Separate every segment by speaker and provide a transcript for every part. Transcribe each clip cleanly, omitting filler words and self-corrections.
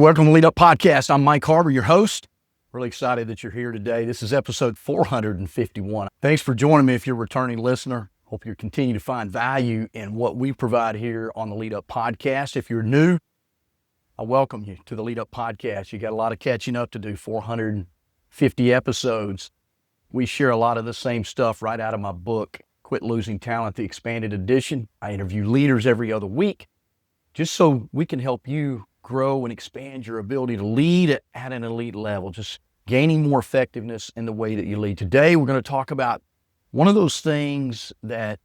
Speaker 1: Welcome to Lead Up Podcast. I'm Mike Harbour, your host. Really excited that you're here today. This is episode 451. Thanks for joining me if you're a returning listener. Hope you continue to find value in what we provide here on the Lead Up Podcast. If you're new, I welcome you to the Lead Up Podcast. You got a lot of catching up to do, 450 episodes. We share a lot of the same stuff right out of my book, Quit Losing Talent, the expanded edition. I interview leaders every other week just so we can help you grow and expand your ability to lead at an elite level, just gaining more effectiveness in the way that you lead. Today, we're going to talk about one of those things that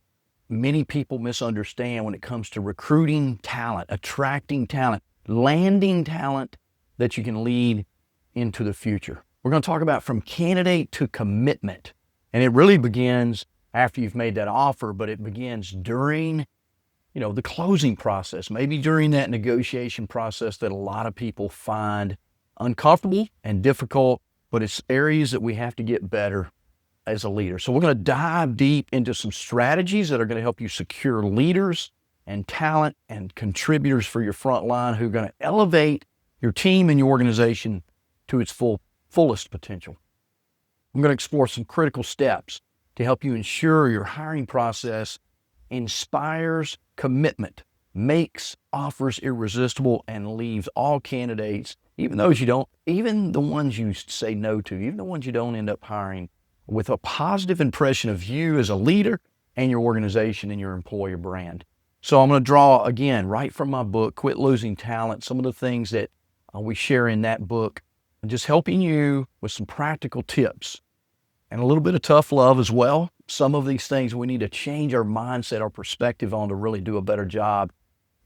Speaker 1: many people misunderstand when it comes to recruiting talent, attracting talent, landing talent that you can lead into the future. We're going to talk about from candidate to commitment. And it really begins after you've made that offer, but it begins during the closing process, maybe during that negotiation process that a lot of people find uncomfortable and difficult, but it's areas that we have to get better as a leader. So we're going to dive deep into some strategies that are going to help you secure leaders and talent and contributors for your front line who are going to elevate your team and your organization to its fullest potential. I'm going to explore some critical steps to help you ensure your hiring process inspires commitment, makes offers irresistible, and leaves all candidates, even the ones you say no to, even the ones you don't end up hiring, with a positive impression of you as a leader and your organization and your employer brand. So I'm going to draw, again, right from my book, Quit Losing Talent, some of the things that we share in that book, and just helping you with some practical tips and a little bit of tough love as well. Some of these things we need to change our mindset, our perspective on to really do a better job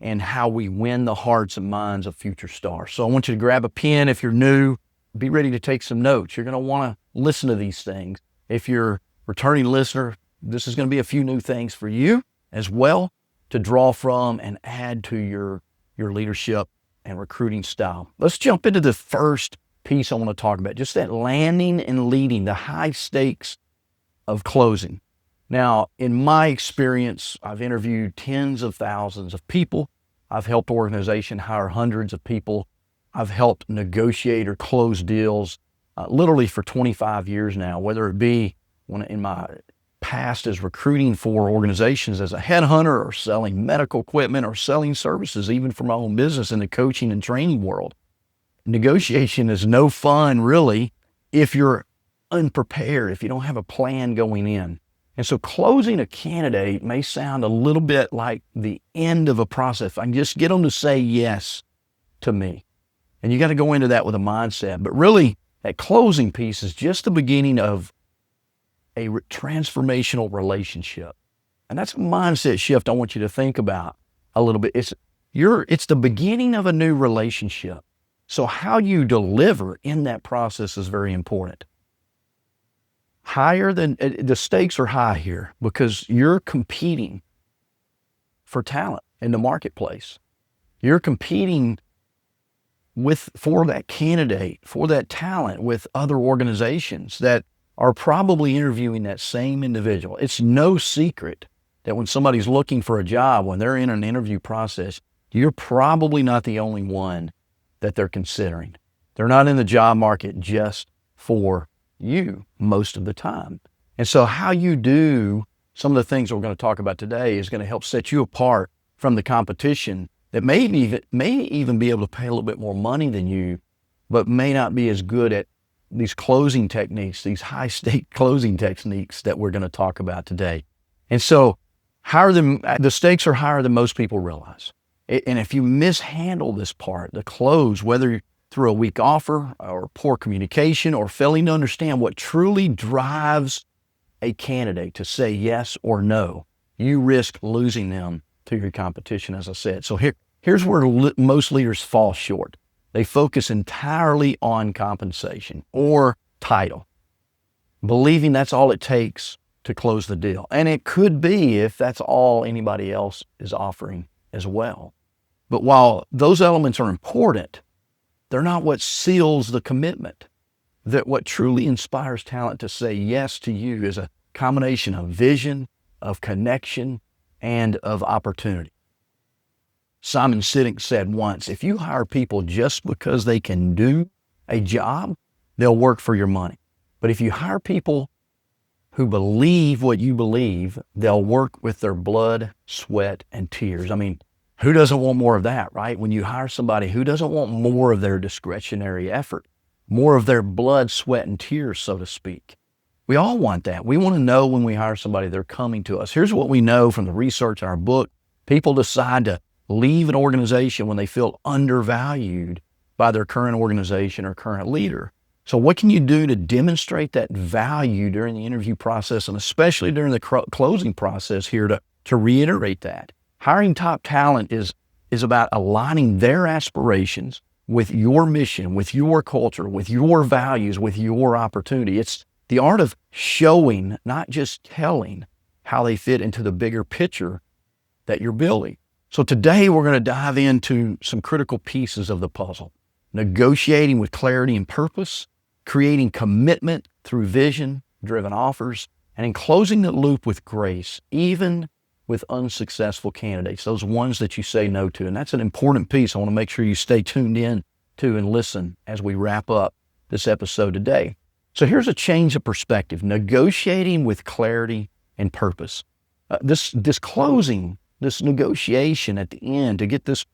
Speaker 1: in how we win the hearts and minds of future stars. So I want you to grab a pen if you're new, be ready to take some notes. You're going to want to listen to these things. If you're a returning listener, this is going to be a few new things for you as well to draw from and add to your leadership and recruiting style. Let's jump into the first piece I want to talk about, just that landing and leading, the high stakes of closing. Now, in my experience, I've interviewed tens of thousands of people. I've helped organizations hire hundreds of people. I've helped negotiate or close deals literally for 25 years now, whether it be in my past as recruiting for organizations as a headhunter or selling medical equipment or selling services, even for my own business in the coaching and training world. Negotiation is no fun, really, if you're unprepared, if you don't have a plan going in. And so closing a candidate may sound a little bit like the end of a process. I can just get them to say yes to me. And you got to go into that with a mindset. But really, that closing piece is just the beginning of a transformational relationship. And that's a mindset shift I want you to think about a little bit. It's the beginning of a new relationship. So how you deliver in that process is very important. The stakes are high here because you're competing for talent in the marketplace. You're competing for that candidate, for that talent with other organizations that are probably interviewing that same individual. It's no secret that when somebody's looking for a job, when they're in an interview process, you're probably not the only one that they're considering. They're not in the job market just for you most of the time. And so how you do some of the things we're going to talk about today is going to help set you apart from the competition that may even be able to pay a little bit more money than you, but may not be as good at these closing techniques, these high-stake closing techniques that we're going to talk about today. And so the stakes are higher than most people realize. And if you mishandle this part, the close, whether through a weak offer or poor communication or failing to understand what truly drives a candidate to say yes or no, you risk losing them to your competition, as I said. So here's where most leaders fall short. They focus entirely on compensation or title, believing that's all it takes to close the deal. And it could be if that's all anybody else is offering as well. But while those elements are important, they're not what seals the commitment. That what truly inspires talent to say yes to you is a combination of vision, of connection, and of opportunity. Simon Sinek said once, if you hire people just because they can do a job, they'll work for your money. But if you hire people who believe what you believe, they'll work with their blood, sweat, and tears. I mean, who doesn't want more of that, right? When you hire somebody, who doesn't want more of their discretionary effort, more of their blood, sweat, and tears, so to speak? We all want that. We want to know when we hire somebody, they're coming to us. Here's what we know from the research in our book. People decide to leave an organization when they feel undervalued by their current organization or current leader. So what can you do to demonstrate that value during the interview process, and especially during the closing process here to reiterate that? Hiring top talent is about aligning their aspirations with your mission, with your culture, with your values, with your opportunity. It's the art of showing, not just telling, how they fit into the bigger picture that you're building. So today we're going to dive into some critical pieces of the puzzle: negotiating with clarity and purpose, creating commitment through vision-driven offers, and in closing the loop with grace, even with unsuccessful candidates, those ones that you say no to. And that's an important piece. I want to make sure you stay tuned in to and listen as we wrap up this episode today. So here's a change of perspective: negotiating with clarity and purpose. This negotiation at the end to get this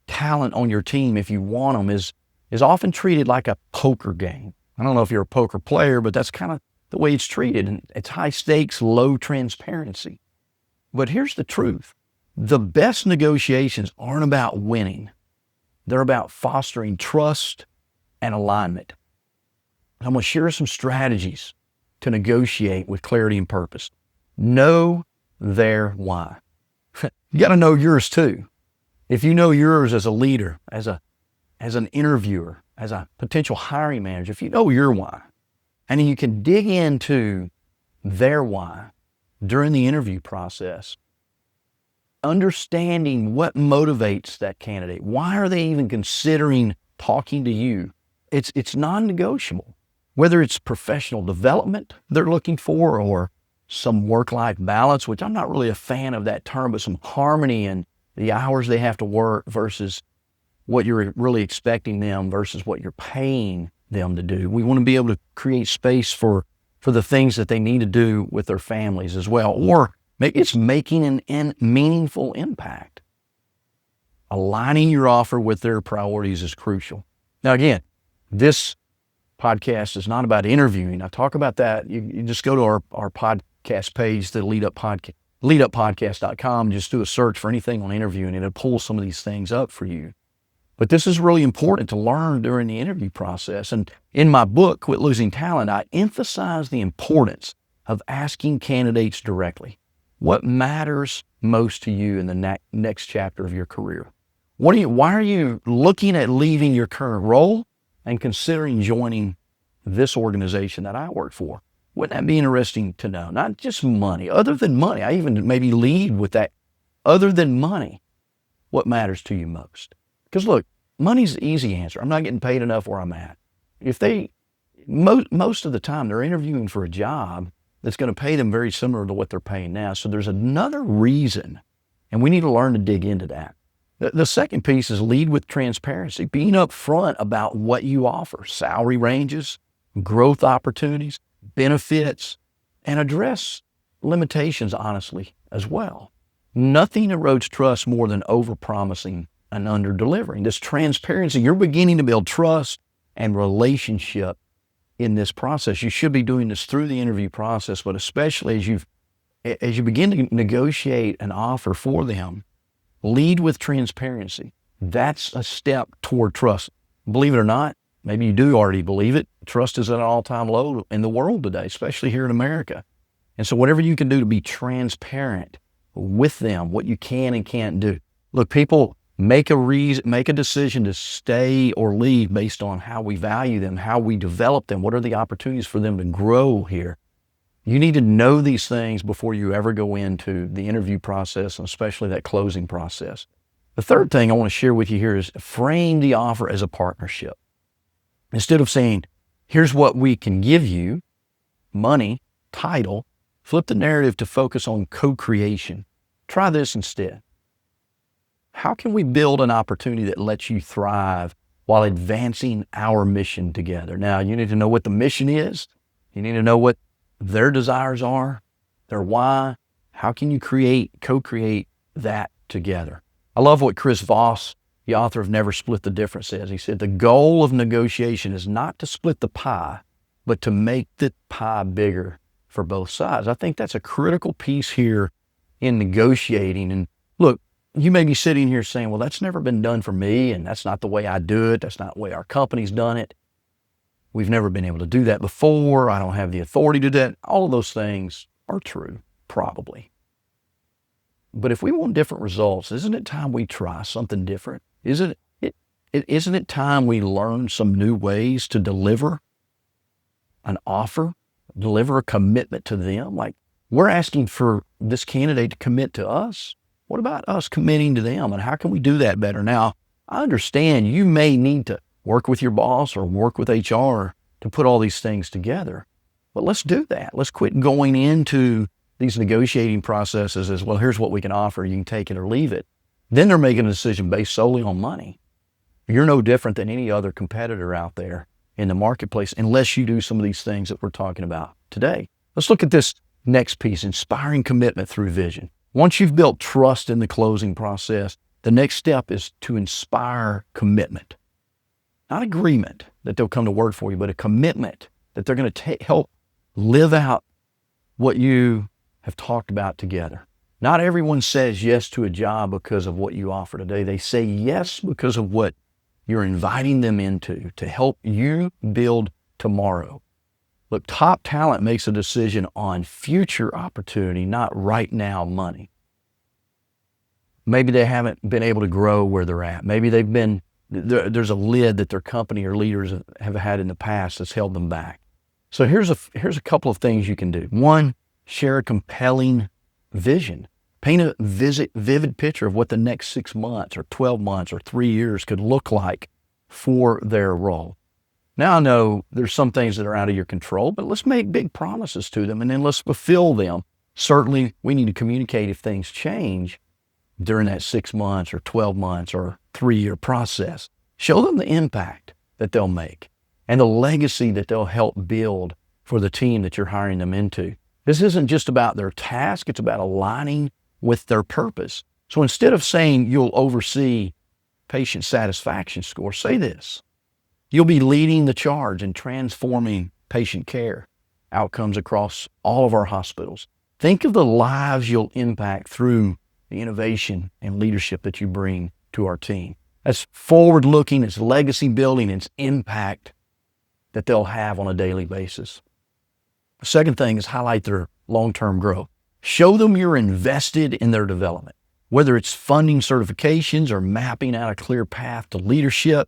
Speaker 1: talent on your team, if you want them, is often treated like a poker game. I don't know if you're a poker player, but that's kind of the way it's treated. And it's high stakes, low transparency. But here's the truth. The best negotiations aren't about winning. They're about fostering trust and alignment. I'm going to share some strategies to negotiate with clarity and purpose. Know their why. You got to know yours too. If you know yours as a leader, as an interviewer, as a potential hiring manager, if you know your why, and then you can dig into their why during the interview process, understanding what motivates that candidate. Why are they even considering talking to you? It's non-negotiable. Whether it's professional development they're looking for, or some work-life balance, which I'm not really a fan of that term, but some harmony in the hours they have to work versus what you're really expecting them versus what you're paying them to do. We want to be able to create space for the things that they need to do with their families as well. Or maybe it's making an meaningful impact. Aligning your offer with their priorities is crucial. Now, again, this podcast is not about interviewing. I talk about that. You just go to our podcast page, the leaduppodcast.com, just do a search for anything on interviewing, and it'll pull some of these things up for you. But this is really important to learn during the interview process. And in my book, Quit Losing Talent, I emphasize the importance of asking candidates directly. What matters most to you in the next chapter of your career? Why are you looking at leaving your current role and considering joining this organization that I work for? Wouldn't that be interesting to know? Not just money, other than money. I even maybe lead with that. Other than money, what matters to you most? Because look, money's the easy answer. I'm not getting paid enough where I'm at. If most of the time they're interviewing for a job that's going to pay them very similar to what they're paying now. So there's another reason, and we need to learn to dig into that. The second piece is lead with transparency, being upfront about what you offer, salary ranges, growth opportunities, benefits, and address limitations honestly as well. Nothing erodes trust more than overpromising and under-delivering. This transparency, you're beginning to build trust and relationship in this process. You should be doing this through the interview process, but especially as you begin to negotiate an offer for them, lead with transparency. That's a step toward trust. Believe it or not, maybe you do already believe it, trust is at an all-time low in the world today, especially here in America. And so whatever you can do to be transparent with them, what you can and can't do. Look, people make a decision to stay or leave based on how we value them, how we develop them, what are the opportunities for them to grow here. You need to know these things before you ever go into the interview process, and especially that closing process. The third thing I want to share with you here is frame the offer as a partnership. Instead of saying, here's what we can give you, money, title, flip the narrative to focus on co-creation. Try this instead. how can we build an opportunity that lets you thrive while advancing our mission together? Now, you need to know what the mission is. You need to know what their desires are, their why. How can you co-create that together? I love what Chris Voss, the author of Never Split the Difference, says. He said, the goal of negotiation is not to split the pie, but to make the pie bigger for both sides. I think that's a critical piece here in negotiating. And look, you may be sitting here saying, well, that's never been done for me, and that's not the way I do it. That's not the way our company's done it. We've never been able to do that before. I don't have the authority to do that. All of those things are true, probably. But if we want different results, isn't it time we try something different? Isn't it time we learn some new ways to deliver an offer, deliver a commitment to them? Like, we're asking for this candidate to commit to us. What about us committing to them, and how can we do that better? Now, I understand you may need to work with your boss or work with HR to put all these things together, but let's do that. Let's quit going into these negotiating processes as, well, here's what we can offer. You can take it or leave it. Then they're making a decision based solely on money. You're no different than any other competitor out there in the marketplace unless you do some of these things that we're talking about today. Let's look at this next piece, inspiring commitment through vision. Once you've built trust in the closing process, the next step is to inspire commitment. Not agreement that they'll come to work for you, but a commitment that they're going to help live out what you have talked about together. Not everyone says yes to a job because of what you offer today. They say yes because of what you're inviting them into to help you build tomorrow. Look, top talent makes a decision on future opportunity, not right now money. Maybe they haven't been able to grow where they're at. Maybe there's a lid that their company or leaders have had in the past that's held them back. So here's a couple of things you can do. One, share a compelling vision. Paint a vivid picture of what the next 6 months or 12 months or 3 years could look like for their role. Now, I know there's some things that are out of your control, but let's make big promises to them and then let's fulfill them. Certainly, we need to communicate if things change during that 6 months or 12 months or 3-year process. Show them the impact that they'll make and the legacy that they'll help build for the team that you're hiring them into. This isn't just about their task, it's about aligning with their purpose. So instead of saying you'll oversee patient satisfaction score, say this: you'll be leading the charge in transforming patient care outcomes across all of our hospitals. Think of the lives you'll impact through the innovation and leadership that you bring to our team. That's forward-looking, it's legacy building, it's impact that they'll have on a daily basis. The second thing is highlight their long-term growth. Show them you're invested in their development, whether it's funding certifications or mapping out a clear path to leadership.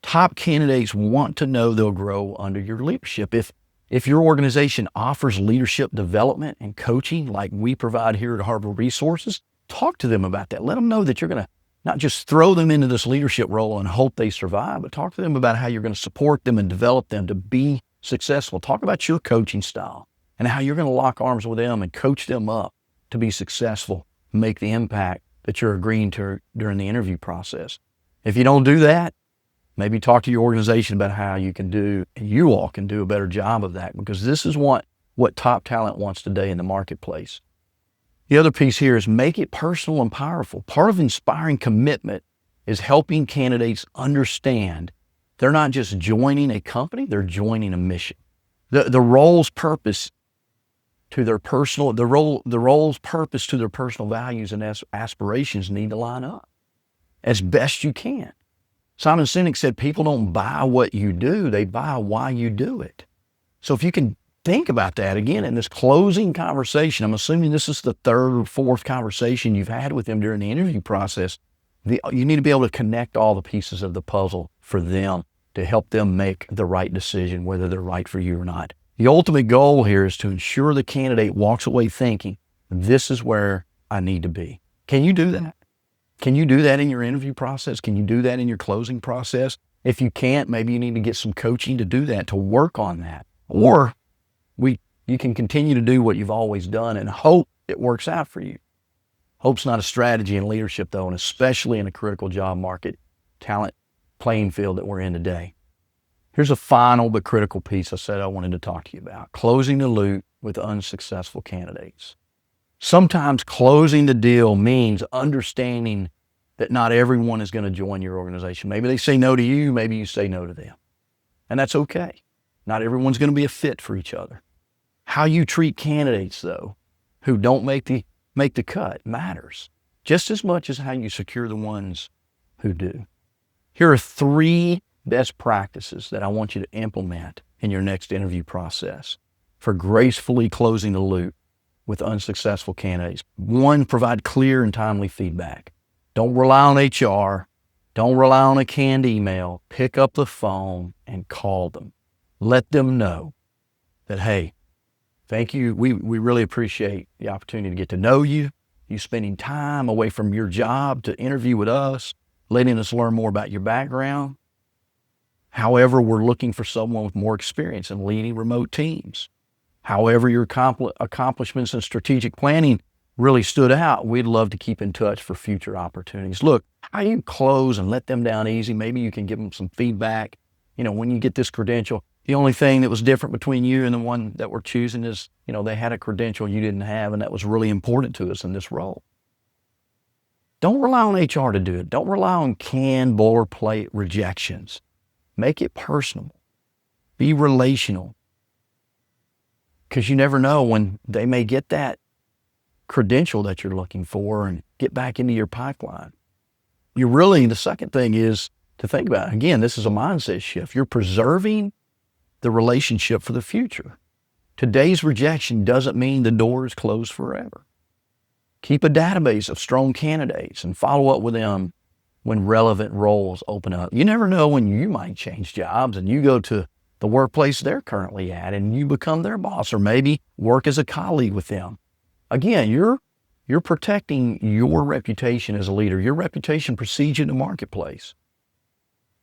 Speaker 1: Top candidates want to know they'll grow under your leadership. If your organization offers leadership development and coaching like we provide here at Harbour Resources, talk to them about that. Let them know that you're going to not just throw them into this leadership role and hope they survive, but talk to them about how you're going to support them and develop them to be successful. Talk about your coaching style and how you're going to lock arms with them and coach them up to be successful, make the impact that you're agreeing to during the interview process. If you don't do that, maybe talk to your organization about how you all can do a better job of that, because this is what top talent wants today in the marketplace. The other piece here is make it personal and powerful. Part of inspiring commitment is helping candidates understand they're not just joining a company, they're joining a mission. The role's purpose to their personal values and aspirations need to line up as best you can. Simon Sinek said, people don't buy what you do, they buy why you do it. So if you can think about that again in this closing conversation, I'm assuming this is the third or fourth conversation you've had with them during the interview process. You need to be able to connect all the pieces of the puzzle for them to help them make the right decision, whether they're right for you or not. The ultimate goal here is to ensure the candidate walks away thinking, this is where I need to be. Can you do that? Can you do that in your interview process? Can you do that in your closing process? If you can't, maybe you need to get some coaching to do that, to work on that. Or you can continue to do what you've always done and hope it works out for you. Hope's not a strategy in leadership, though, and especially in a critical job market, talent playing field that we're in today. Here's a final but critical piece I said I wanted to talk to you about: closing the loop with unsuccessful candidates. Sometimes closing the deal means understanding that not everyone is going to join your organization. Maybe they say no to you, maybe you say no to them. And that's okay. Not everyone's going to be a fit for each other. How you treat candidates, though, who don't make the cut matters just as much as how you secure the ones who do. Here are 3 best practices that I want you to implement in your next interview process for gracefully closing the loop with unsuccessful candidates. 1, provide clear and timely feedback. Don't rely on HR. Don't rely on a canned email. Pick up the phone and call them. Let them know that, hey, thank you. We really appreciate the opportunity to get to know you. You spending time away from your job to interview with us, letting us learn more about your background. However, we're looking for someone with more experience in leading remote teams. However, your accomplishments in strategic planning really stood out. We'd love to keep in touch for future opportunities. Look, how you close and let them down easy. Maybe you can give them some feedback. When you get this credential, the only thing that was different between you and the one that we're choosing is, they had a credential you didn't have, and that was really important to us in this role. Don't rely on HR to do it. Don't rely on canned boilerplate rejections. Make it personal. Be relational. Because you never know when they may get that credential that you're looking for and get back into your pipeline. The second thing is to think about, again, this is a mindset shift. You're preserving the relationship for the future. Today's rejection doesn't mean the door is closed forever. Keep a database of strong candidates and follow up with them when relevant roles open up. You never know when you might change jobs and you go to the workplace they're currently at and you become their boss, or maybe work as a colleague with them. Again, you're protecting your reputation as a leader. Your reputation precedes you in the marketplace.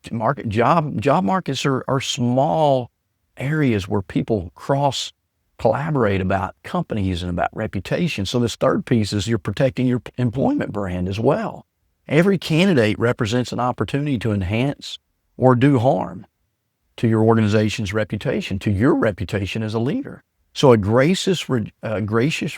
Speaker 1: Job markets are small areas where people collaborate about companies and about reputation. So this third piece is you're protecting your employment brand as well. Every candidate represents an opportunity to enhance or do harm to your organization's reputation, to your reputation as a leader. So a gracious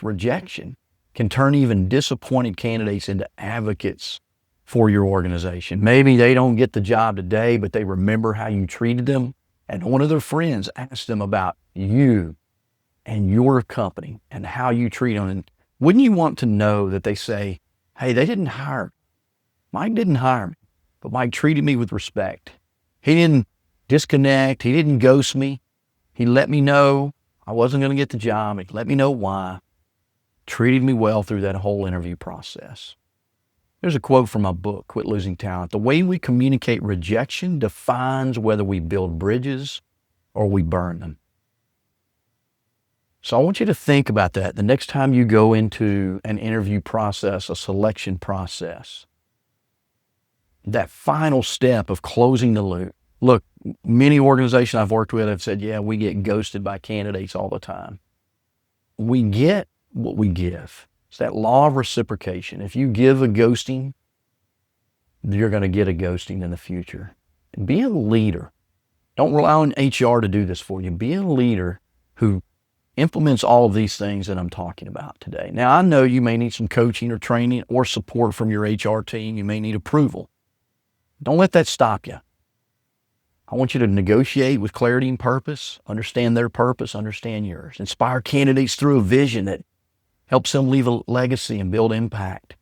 Speaker 1: rejection can turn even disappointed candidates into advocates for your organization. Maybe they don't get the job today, but they remember how you treated them, and one of their friends asked them about you and your company and how you treat them. And wouldn't you want to know that they say, hey, they didn't hire me. Mike didn't hire me, but Mike treated me with respect. He didn't disconnect. He didn't ghost me. He let me know I wasn't going to get the job. He let me know why. Treated me well through that whole interview process. There's a quote from my book, Quit Losing Talent. The way we communicate rejection defines whether we build bridges or we burn them. So I want you to think about that the next time you go into an interview process, a selection process. That final step of closing the loop. Look, many organizations I've worked with have said, yeah, we get ghosted by candidates all the time. We get what we give. It's that law of reciprocation. If you give a ghosting, you're going to get a ghosting in the future. Be a leader. Don't rely on HR to do this for you. Be a leader who implements all of these things that I'm talking about today. Now, I know you may need some coaching or training or support from your HR team. You may need approval. Don't let that stop you. I want you to negotiate with clarity and purpose, understand their purpose, understand yours. Inspire candidates through a vision that helps them leave a legacy and build impact.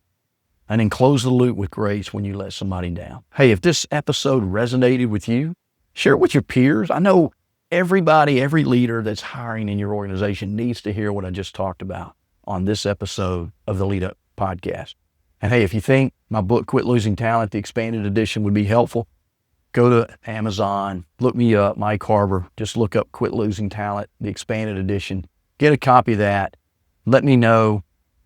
Speaker 1: And then close the loop with grace when you let somebody down. Hey, if this episode resonated with you, share it with your peers. I know everybody, every leader that's hiring in your organization needs to hear what I just talked about on this episode of the Lead Up Podcast. And hey, if you think my book, Quit Losing Talent, the expanded edition would be helpful, go to Amazon, look me up, Mike Harbour, just look up Quit Losing Talent, the expanded edition. Get a copy of that. Let me know.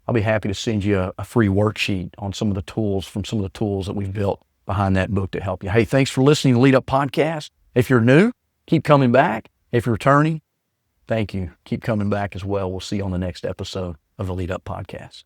Speaker 1: I'll be happy to send you a free worksheet on some of the tools that we've built behind that book to help you. Hey, thanks for listening to Lead Up Podcast. If you're new, keep coming back. If you're returning, thank you. Keep coming back as well. We'll see you on the next episode of the Lead Up Podcast.